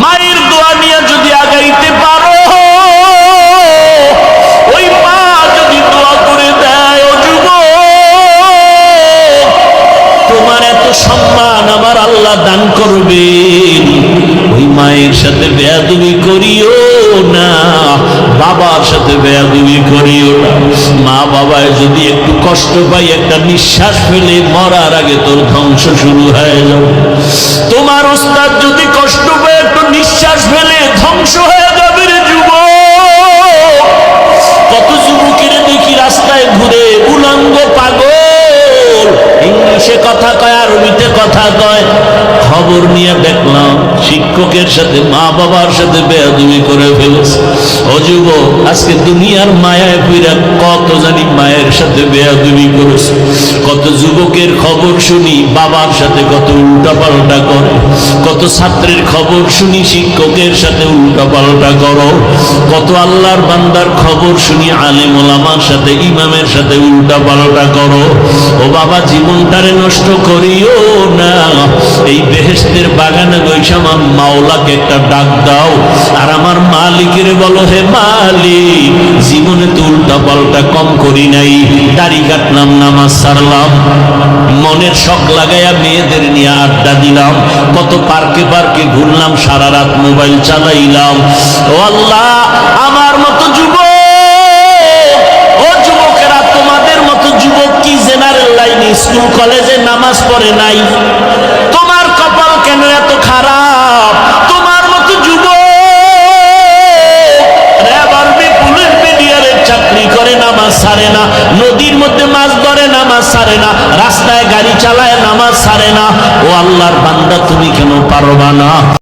মায়ের দোয়া নিয়ে যদি আগাইতে পারো, ওই মা যদি দোয়া করে দেয়, ও যুবক, তোমার এত সম্মান আমার আল্লাহ দান করবেন। ওই মায়ের সাথে বেয়াদবি করিও না, বাবার সাথে বেয়াদবি করিও না। মা বাবায় যদি একটু কষ্ট পাই, একটা নিঃশ্বাস ফেলে মরার আগে তোর ধ্বংস শুরু হয়ে যাবে। তোমার ওস্তাদ যদি কষ্ট পায়, একটু নিঃশ্বাস ফেলে ধ্বংস হয়ে যাবে রে যুবক। কত যুবকের দেখি রাস্তায় ঘুরে উলঙ্গ পাগল, ইংলিশে কথা কয়, আরবিতে কথা কয়। খবর নিয়ে দেখলাম শিক্ষকের সাথে, মা বাবার সাথে বেয়াদবি করে ফেলেছে। ও যুবক, আজকে দুনিয়ার মায়ায় পইরা কত জানি মায়ের সাথে বেয়াদবি করেছে। কত যুবকের খবর শুনি বাবার সাথে কত উল্টা পাল্টা করে, কত ছাত্রের খবর শুনি শিক্ষকের সাথে উল্টা পাল্টা করো, কত আল্লাহর বান্দার খবর শুনি আলেম ওলামার সাথে, ইমামের সাথে উল্টা পাল্টা করো। ও বাবা, জীবনটারে নষ্ট করিও না। এই বেহেশতের বাগানে বৈশা আমার মাওলাকে একটা ডাক দাও, আর আমার মালিকের বলো, হে মালিক, জীবনে তো উল্টা পাল্টা কম করি নাই। দাড়ি কাটলাম, নামাজ ছাড়লাম, মনের শখ লাগাইয়া মেয়েদের নিয়ে আড্ডা দিলাম, কত পার্কে পার্কে ঘুরলাম, সারা রাত মোবাইল চালাইলাম। ও আল্লাহ, আমার মতো যুবক, ও যুবকেরা, তোমাদের মতো যুবক কি জেনারেল লাইনে স্কুল কলেজে নামাজ পড়ে নাই? তোমার কপাল কেন এত খারাপ? তোমার মতো যুবক র্যাব আর্মি পুলিশ মিডিয়ারের চাকরি করে, নামাজ ছাড়ে না, নদীর মধ্যে মাছ ধরে, নামাজ ছাড়ে না, রাস্তায় গাড়ি চালায়, নামাজ ছাড়ে না। ও আল্লাহর বান্দা, তুমি কেন পারবা না?